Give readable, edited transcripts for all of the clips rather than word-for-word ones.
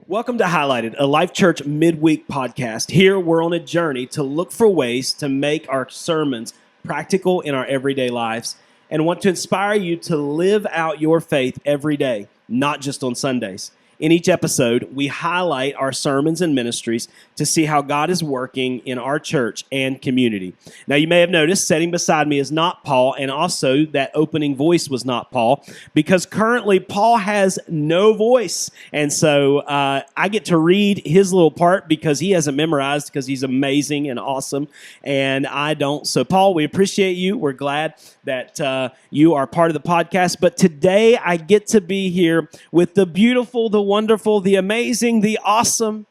Welcome to Highlighted, a Life Church Midweek Podcast. Here we're on a journey to look for ways to make our sermons practical in our everyday lives and want to inspire you to live out your faith every day, not just on Sundays. In each episode, we highlight our sermons and ministries to see how God is working in our church and community. Now, you may have noticed sitting beside me is not Paul, and also that opening voice was not Paul, because currently Paul has no voice. And so I get to read his little part because he hasn't memorized because he's amazing and awesome, and I don't. So, Paul, we appreciate you. We're glad that you are part of the podcast. But today I get to be here with the beautiful, the wonderful, the amazing, the awesome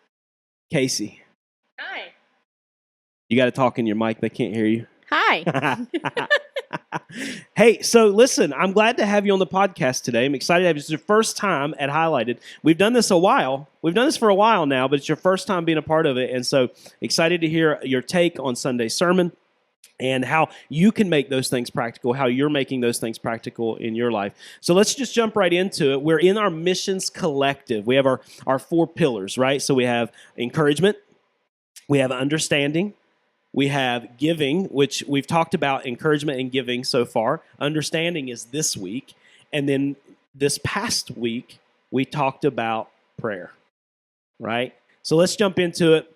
Casey. Hi. You got to talk in your mic. They can't hear you. Hi. Hey, so listen, I'm glad to have you on the podcast today. I'm excited to have you. It's your first time at Highlighted. We've done this a while. We've done this for a while now, but it's your first time being a part of it. And so excited to hear your take on Sunday's sermon and how you can make those things practical, how you're making those things practical in your life. So let's just jump right into it. We're in our missions collective. We have our four pillars, right? So we have encouragement, we have understanding, we have giving, which we've talked about encouragement and giving so far. Understanding is this week. And then this past week, we talked about prayer, right? So let's jump into it.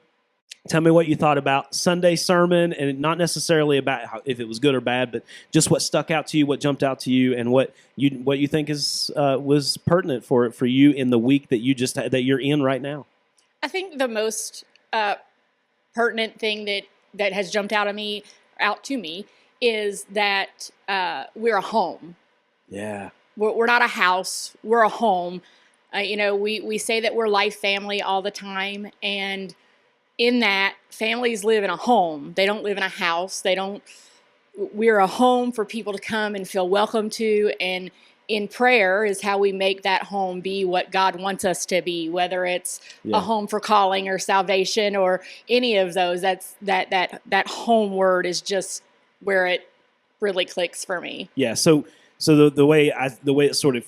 Tell me what you thought about Sunday's sermon, and not necessarily about if it was good or bad, but just what stuck out to you, what jumped out to you, and what you think is was pertinent for you in the week that you're in right now. I think the most pertinent thing that has jumped out to me is that we're a home. Yeah, we're not a house. We're a home. We say that we're life family all the time, and in that, families live in a home. They don't live in a house. We're a home for people to come and feel welcome to. And in prayer is how we make that home be what God wants us to be, whether it's a home for calling or salvation or any of those. That home word is just where it really clicks for me. Yeah. So the way it sort of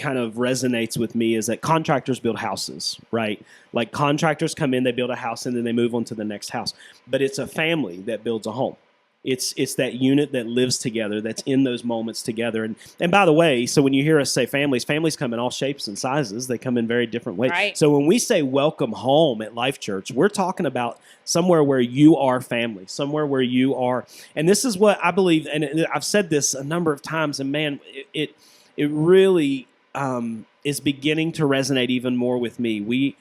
kind of resonates with me is that contractors build houses, right? Like contractors come in, they build a house, and then they move on to the next house. But it's a family that builds a home. It's that unit that lives together, that's in those moments together. And by the way, so when you hear us say families come in all shapes and sizes. They come in very different ways. Right. So when we say welcome home at Life Church, we're talking about somewhere where you are family, somewhere where you are. And this is what I believe, and I've said this a number of times, and man, it really is beginning to resonate even more with me.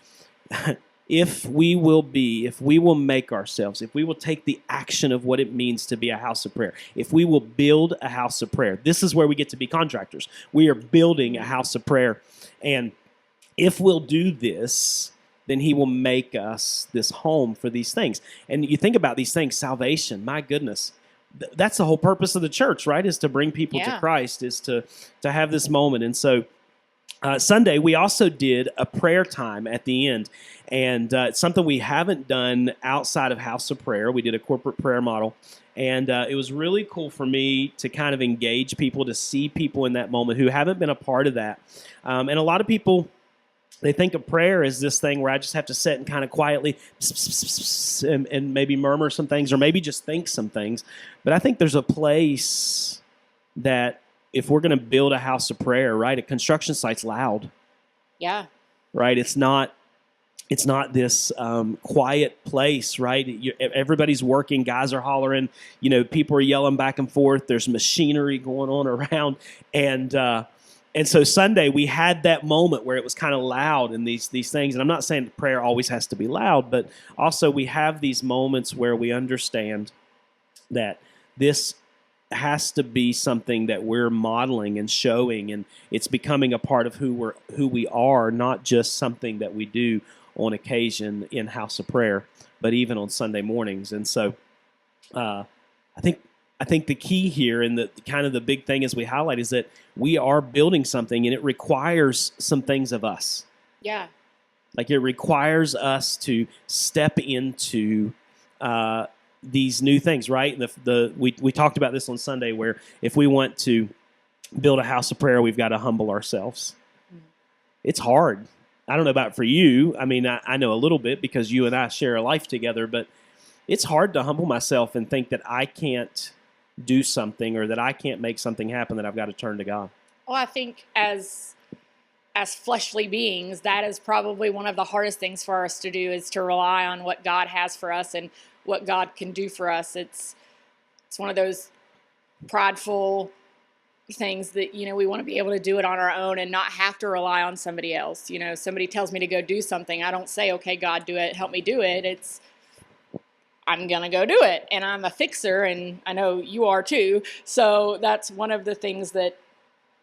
If we will make ourselves, if we will take the action of what it means to be a house of prayer, if we will build a house of prayer, this is where we get to be contractors. We are building a house of prayer. And if we'll do this, then he will make us this home for these things. And you think about these things, salvation, my goodness. That's the whole purpose of the church, right? Is to bring people to Christ, is to have this moment. And so Sunday, we also did a prayer time at the end, and it's something we haven't done outside of House of Prayer. We did a corporate prayer model, and it was really cool for me to kind of engage people, to see people in that moment who haven't been a part of that. And a lot of people, they think of prayer as this thing where I just have to sit and kind of quietly and maybe murmur some things or maybe just think some things. But I think there's a place that if we're going to build a house of prayer, right, a construction site's loud. Yeah. Right? It's not this quiet place, right? Everybody's working, guys are hollering, people are yelling back and forth. There's machinery going on around. And so Sunday we had that moment where it was kind of loud and these things. And I'm not saying prayer always has to be loud, but also we have these moments where we understand that this has to be something that we're modeling and showing, and it's becoming a part of who we are, not just something that we do on occasion in House of Prayer, but even on Sunday mornings. And so I think the key here and the kind of the big thing as we highlight is that we are building something, and it requires some things of us. Yeah. Like it requires us to step into these new things, right? We talked about this on Sunday, where if we want to build a house of prayer, we've got to humble ourselves. It's hard. I don't know about for you. I mean, I know a little bit because you and I share a life together, but it's hard to humble myself and think that I can't do something or that I can't make something happen, that I've got to turn to God. Well, I think as fleshly beings, that is probably one of the hardest things for us to do, is to rely on what God has for us and what God can do for us. It's one of those prideful things that, we want to be able to do it on our own and not have to rely on somebody else. Somebody tells me to go do something, I don't say, okay, God, do it, help me do it. It's, I'm going to go do it. And I'm a fixer, and I know you are too. So that's one of the things that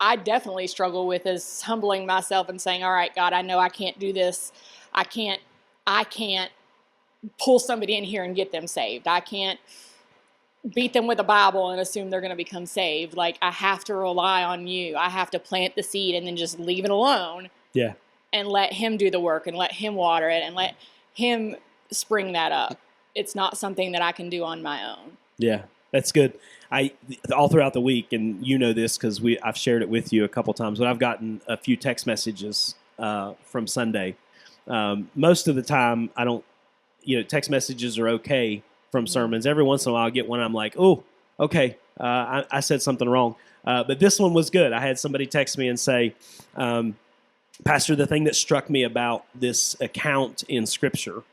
I definitely struggle with, is humbling myself and saying, all right, God, I know I can't do this. I can't pull somebody in here and get them saved. I can't beat them with a Bible and assume they're going to become saved. Like, I have to rely on you. I have to plant the seed and then just leave it alone. Yeah. And let him do the work and let him water it and let him spring that up. It's not something that I can do on my own. Yeah, that's good. All throughout the week, and you know this because I've shared it with you a couple times, but I've gotten a few text messages from Sunday. Most of the time, I don't. Text messages are okay from sermons. Every once in a while, I get one. I'm like, oh, okay, I said something wrong. But this one was good. I had somebody text me and say, Pastor, the thing that struck me about this account in Scripture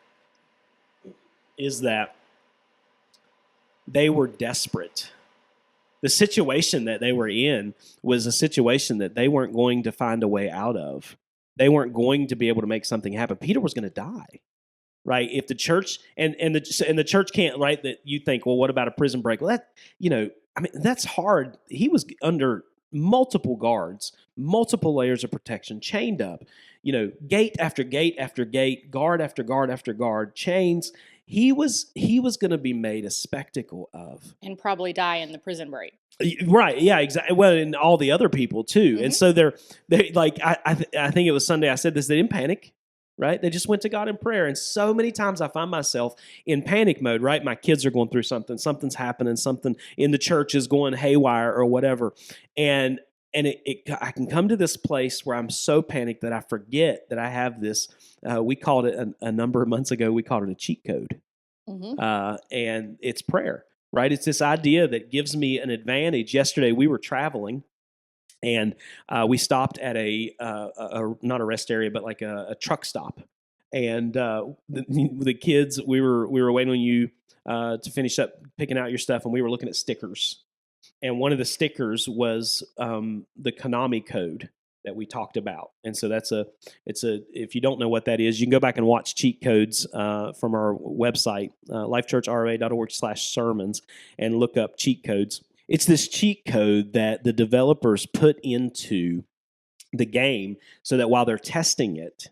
is that they were desperate. The situation that they were in was a situation that they weren't going to find a way out of. They weren't going to be able to make something happen. Peter was going to die, right? If the church and the church can't, right? That you think, well, what about a prison break? Well, that's hard. He was under multiple guards, multiple layers of protection, chained up. Gate after gate after gate, guard after guard after guard, chains. He was going to be made a spectacle of, and probably die in the prison break. Right? Yeah, exactly. Well, and all the other people too. Mm-hmm. And so they like I think it was Sunday. I said this. They didn't panic, right? They just went to God in prayer. And so many times I find myself in panic mode. Right? My kids are going through something. Something's happening. Something in the church is going haywire or whatever. And I can come to this place where I'm so panicked that I forget that I have this. We called it a number of months ago. We called it a cheat code, and it's prayer. Right? It's this idea that gives me an advantage. Yesterday we were traveling, and we stopped at a not a rest area, but like a truck stop. And the kids, we were waiting on you to finish up picking out your stuff, and we were looking at stickers. And one of the stickers was the Konami code that we talked about. And so if you don't know what that is, you can go back and watch cheat codes from our website, lifechurchra.org/sermons, and look up cheat codes. It's this cheat code that the developers put into the game so that while they're testing it,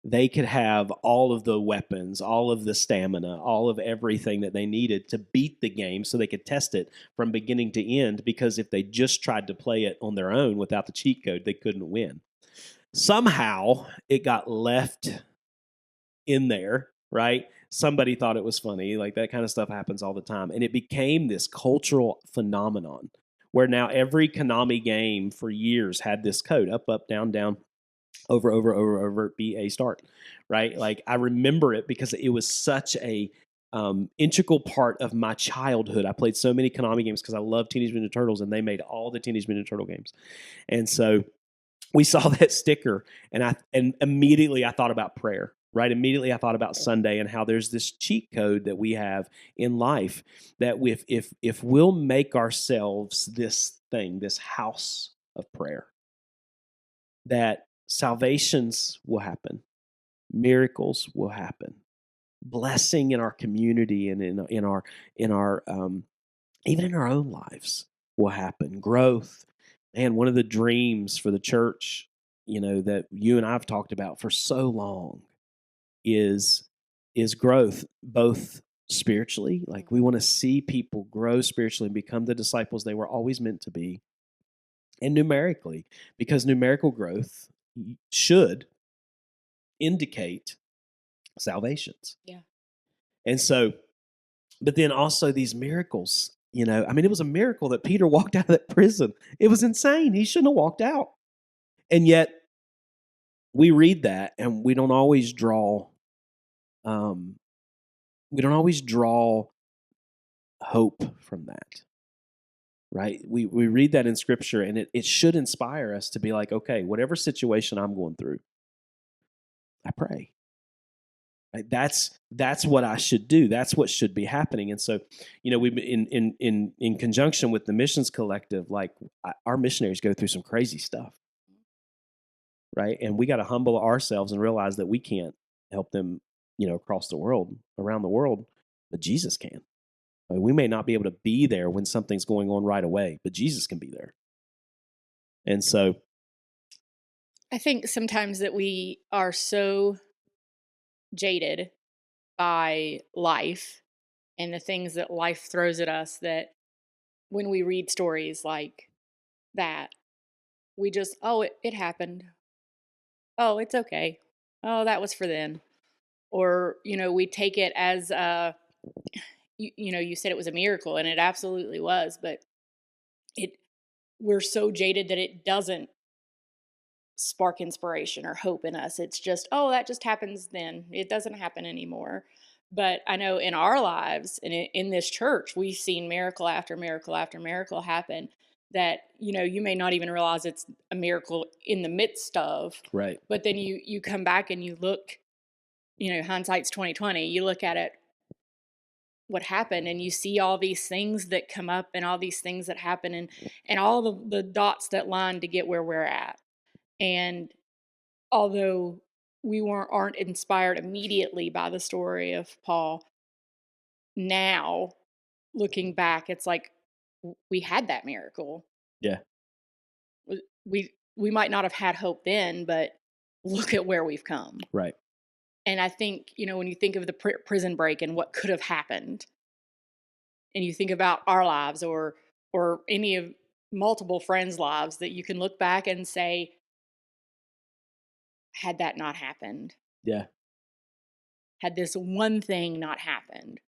they could have all of the weapons, all of the stamina, all of everything that they needed to beat the game so they could test it from beginning to end, because if they just tried to play it on their own without the cheat code, they couldn't win. Somehow it got left in there, right? Somebody thought it was funny. Like, that kind of stuff happens all the time. And it became this cultural phenomenon where now every Konami game for years had this code: up, up, down, down, over, B, A, start, right? Like, I remember it because it was such a integral part of my childhood. I played so many Konami games because I love Teenage Mutant Ninja Turtles, and they made all the Teenage Mutant Ninja Turtle games. And so we saw that sticker, and immediately I thought about prayer, right? Immediately I thought about Sunday and how there's this cheat code that we have in life that if we'll make ourselves this thing, this house of prayer, that salvations will happen, miracles will happen, blessing in our community and in our even in our own lives will happen, growth. And one of the dreams for the church, that you and I've talked about for so long is growth, both spiritually. Like, we want to see people grow spiritually and become the disciples they were always meant to be, and numerically, because numerical growth should indicate salvations. Yeah. And so, but then also these miracles, it was a miracle that Peter walked out of that prison. It was insane. He shouldn't have walked out. And yet we read that and we don't always draw hope from that, right? We read that in Scripture, and it should inspire us to be like, okay, whatever situation I'm going through, I pray. Right? That's what I should do. That's what should be happening. And so, we've been in conjunction with the Missions Collective, like our missionaries go through some crazy stuff, right? And we got to humble ourselves and realize that we can't help them, across the world, around the world, but Jesus can. I mean, we may not be able to be there when something's going on right away, but Jesus can be there. And so, I think sometimes that we are so jaded by life and the things that life throws at us that when we read stories like that, we just, it happened. Oh, it's okay. Oh, that was for then. Or, we take it as, you said it was a miracle, and it absolutely was, but we're so jaded that it doesn't spark inspiration or hope in us. It's just, that just happens then. It doesn't happen anymore. But I know in our lives and in this church, we've seen miracle after miracle after miracle happen that, you may not even realize it's a miracle in the midst of. right. But then you come back and you look, hindsight's 2020. You look at it, what happened, and you see all these things that come up and all these things that happen and all the dots that line to get where we're at. And although we aren't inspired immediately by the story of Paul, now looking back, it's like we had that miracle. Yeah. We might not have had hope then, but look at where we've come. Right. And I think, when you think of the prison break and what could have happened, and you think about our lives or any of multiple friends' lives, that you can look back and say, had that not happened, Yeah. had this one thing not happened,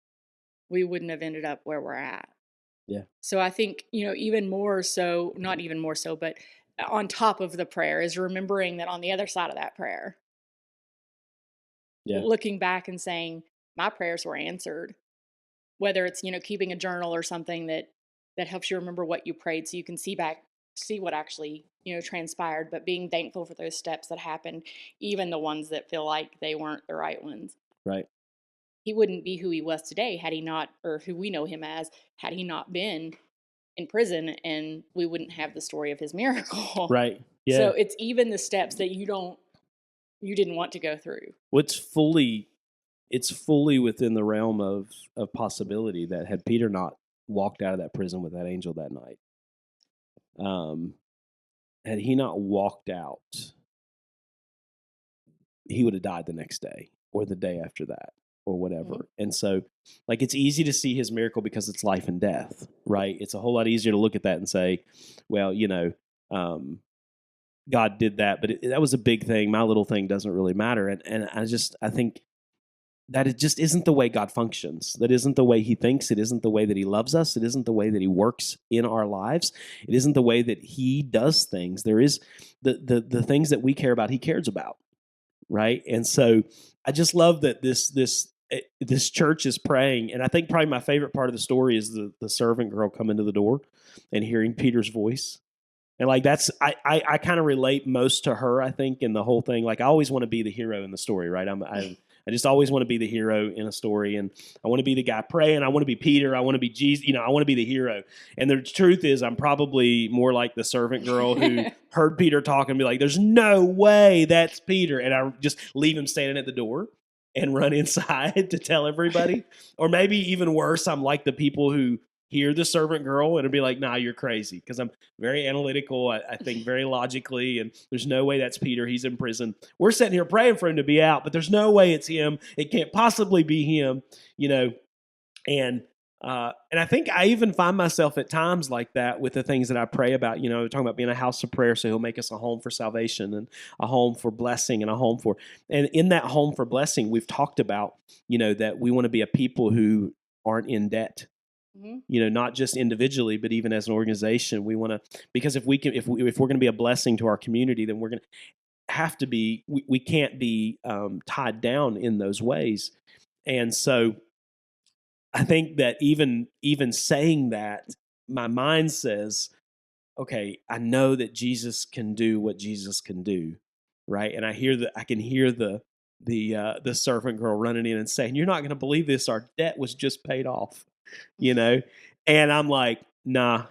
we wouldn't have ended up where we're at. Yeah. So I think, even more so, not even more so, but on top of the prayer is remembering that on the other side of that prayer, looking back and saying, my prayers were answered. Whether it's, keeping a journal or something that helps you remember what you prayed so you can see what actually, transpired, but being thankful for those steps that happened, even the ones that feel like they weren't the right ones. Right. He wouldn't be who he was today had he not, or who we know him as, had he not been in prison, and we wouldn't have the story of his miracle. Right. Yeah. So it's even the steps that you didn't want to go through. It's fully within the realm of possibility that had Peter not walked out of that prison with that angel that night, had he not walked out, he would have died the next day or the day after that or whatever. Mm-hmm. And so, like, it's easy to see his miracle because it's life and death, right? It's a whole lot easier to look at that and say, well, God did that, but that was a big thing. My little thing doesn't really matter. And I think that it just isn't the way God functions. That isn't the way he thinks. It isn't the way that he loves us. It isn't the way that he works in our lives. It isn't the way that he does things. There is the things that we care about, he cares about, right? And so I just love that this church is praying. And I think probably my favorite part of the story is the servant girl coming to the door and hearing Peter's voice. And like I kind of relate most to her, I think, in the whole thing. Like I always want to be the hero in the story, right? I just always want to be the hero in a story, and I want to be the guy praying. I want to be Peter. I want to be Jesus. I want to be the hero. And the truth is, I'm probably more like the servant girl who heard Peter talk and be like, "There's no way that's Peter," and I just leave him standing at the door and run inside to tell everybody. Or maybe even worse, I'm like the people who hear the servant girl and be like, nah, you're crazy. Because I'm very analytical. I think very logically. And there's no way that's Peter. He's in prison. We're sitting here praying for him to be out, but there's no way it's him. It can't possibly be him, And I think I even find myself at times like that with the things that I pray about. We're talking about being a house of prayer, so he'll make us a home for salvation and a home for blessing and a home for... And in that home for blessing, we've talked about, that we want to be a people who aren't in debt. Mm-hmm. Not just individually, but even as an organization, we want to, because if we're going to be a blessing to our community, then we're going to have to be, we can't be tied down in those ways. And so I think that even saying that, my mind says, okay, I know that Jesus can do what Jesus can do, right? And I can hear the servant girl running in and saying, "You're not going to believe this. Our debt was just paid off," you know. And I'm like, "Nah,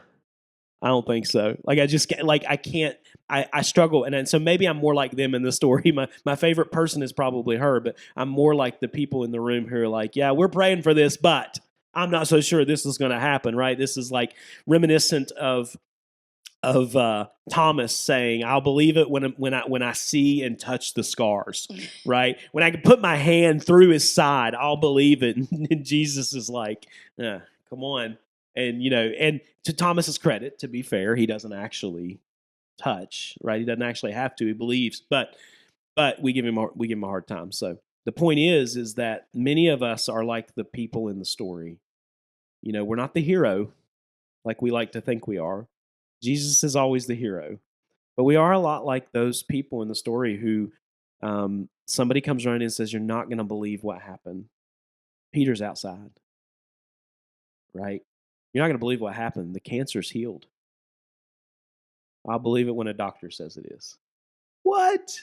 I don't think so." Like I can't. I struggle, and so maybe I'm more like them in the story. My favorite person is probably her, but I'm more like the people in the room who are like, "Yeah, we're praying for this, but I'm not so sure this is going to happen." Right? This is like reminiscent of Thomas saying, "I'll believe it when I see and touch the scars." Right? When I can put my hand through his side, I'll believe it. And Jesus is like, "Come on." And and to Thomas's credit, to be fair, he doesn't actually touch. Right? He doesn't actually have to. He believes, but we give him a hard time. So the point is that many of us are like the people in the story. We're not the hero like we like to think we are. Jesus is always the hero. But we are a lot like those people in the story who somebody comes running and says, "You're not going to believe what happened." Peter's outside, right? "You're not going to believe what happened. The cancer's healed." "I'll believe it when a doctor says it is." What?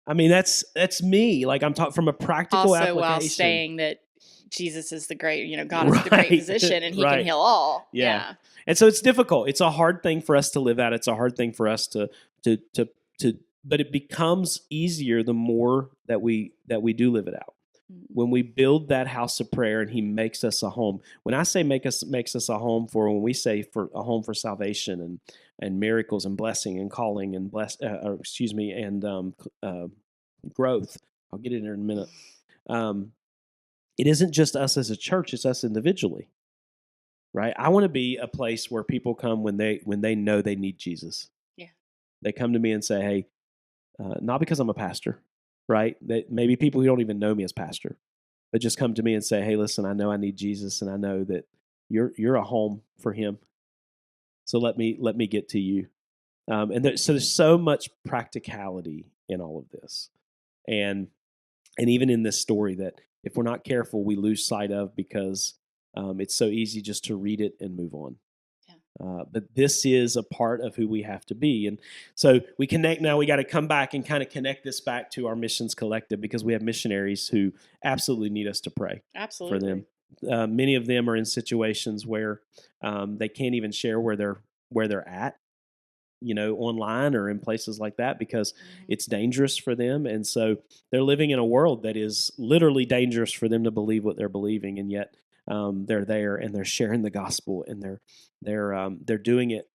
I mean, that's me. Like, I'm talking from a practical Also, application. while saying that Jesus is the great, God is the great physician, and He can heal all. Yeah. And so it's difficult. It's a hard thing for us to live out. It's a hard thing for us to, but it becomes easier the more that we do live it out. When we build that house of prayer and He makes us a home. When I say makes us a home when we say for a home for salvation and miracles and blessing and calling and growth. I'll get it in a minute. It isn't just us as a church; it's us individually, right? I want to be a place where people come when they know they need Jesus. Yeah, they come to me and say, "Hey," not because I'm a pastor, right? That maybe people who don't even know me as pastor, but just come to me and say, "Hey, listen, I know I need Jesus, and I know that you're a home for Him. So let me get to you." So there's so much practicality in all of this, and even in this story that if we're not careful, we lose sight of because it's so easy just to read it and move on. Yeah. But this is a part of who we have to be. And so we connect now. We got to come back and kind of connect this back to our missions collective because we have missionaries who absolutely need us to pray for them. Many of them are in situations where they can't even share where they're at, online or in places like that because it's dangerous for them. And so they're living in a world that is literally dangerous for them to believe what they're believing. And yet they're there and they're sharing the gospel and they're doing it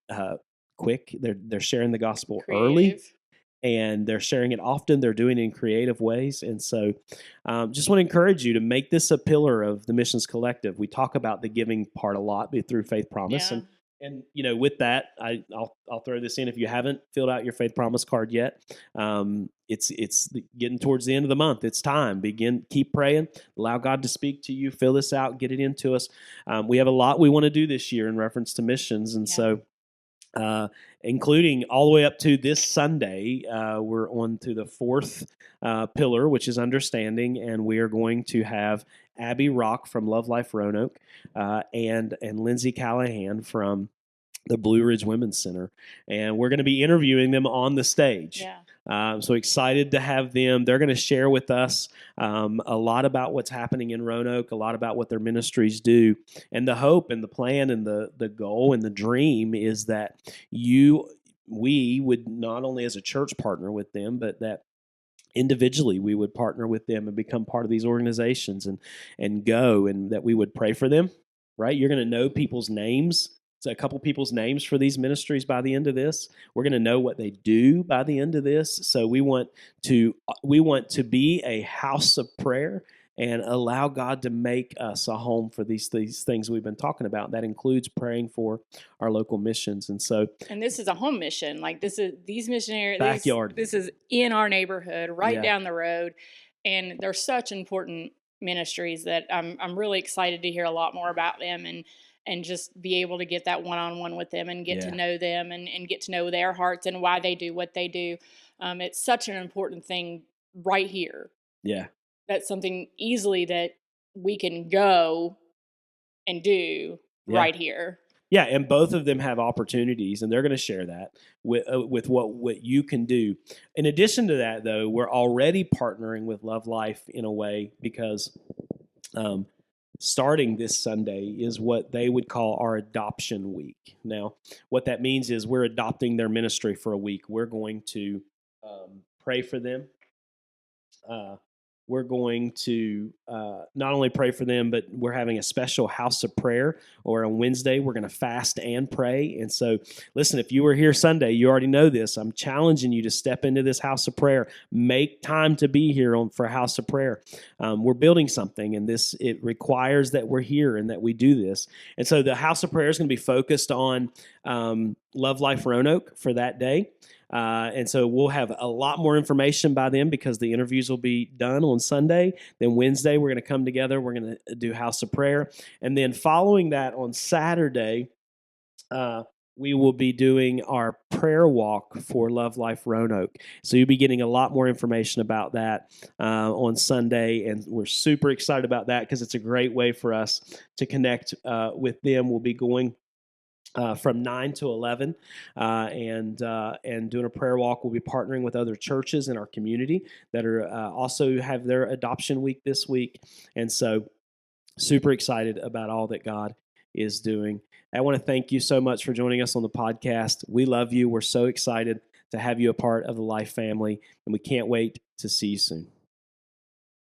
quick. They're sharing the gospel early and they're sharing it often. They're doing it in creative ways. And so just want to encourage you to make this a pillar of the Missions Collective. We talk about the giving part a lot through Faith Promise. Yeah. And with that, I'll throw this in. If you haven't filled out your Faith Promise card yet, it's getting towards the end of the month. It's time. Keep praying. Allow God to speak to you. Fill this out. Get it into us. We have a lot we want to do this year in reference to missions, and so including all the way up to this Sunday, we're on to the fourth pillar, which is understanding, and we are going to have Abby Rock from Love Life Roanoke and Lindsay Callahan from the Blue Ridge Women's Center, and we're going to be interviewing them on the stage. Yeah. So excited to have them. They're going to share with us a lot about what's happening in Roanoke, a lot about what their ministries do, and the hope and the plan and the goal and the dream is that we would not only as a church partner with them, but that individually we would partner with them and become part of these organizations and go and that we would pray for them. Right? You're going to know people's names. A couple people's names for these ministries by the end of this. We're going to know what they do by the end of this. So we want to be a house of prayer and allow God to make us a home for these things we've been talking about. That includes praying for our local missions. And this is a home mission. Like these missionaries backyard. This is in our neighborhood, right down the road, and they're such important ministries that I'm really excited to hear a lot more about them and just be able to get that one-on-one with them and get to know them and get to know their hearts and why they do what they do. It's such an important thing right here. Yeah. That's something easily that we can go and do Yeah. right here. Yeah, and both of them have opportunities, and they're going to share that with what you can do. In addition to that, though, we're already partnering with Love Life in a way because starting this Sunday is what they would call our adoption week. Now, what that means is we're adopting their ministry for a week. We're going to pray for them. We're going to not only pray for them, but we're having a special house of prayer, or on Wednesday, we're going to fast and pray. And so, listen, if you were here Sunday, you already know this. I'm challenging you to step into this house of prayer. Make time to be here for house of prayer. We're building something, and it requires that we're here and that we do this. And so the house of prayer is going to be focused on Love Life Roanoke for that day. And so we'll have a lot more information by then because the interviews will be done on Sunday. Then Wednesday, we're going to come together. We're going to do house of prayer. And then following that on Saturday, we will be doing our prayer walk for Love Life Roanoke. So you'll be getting a lot more information about that on Sunday. And we're super excited about that because it's a great way for us to connect with them. We'll be going from 9 to 11 and doing a prayer walk. We'll be partnering with other churches in our community that are also have their adoption week this week. And so super excited about all that God is doing. I want to thank you so much for joining us on the podcast. We love you. We're so excited to have you a part of the Life family, and we can't wait to see you soon.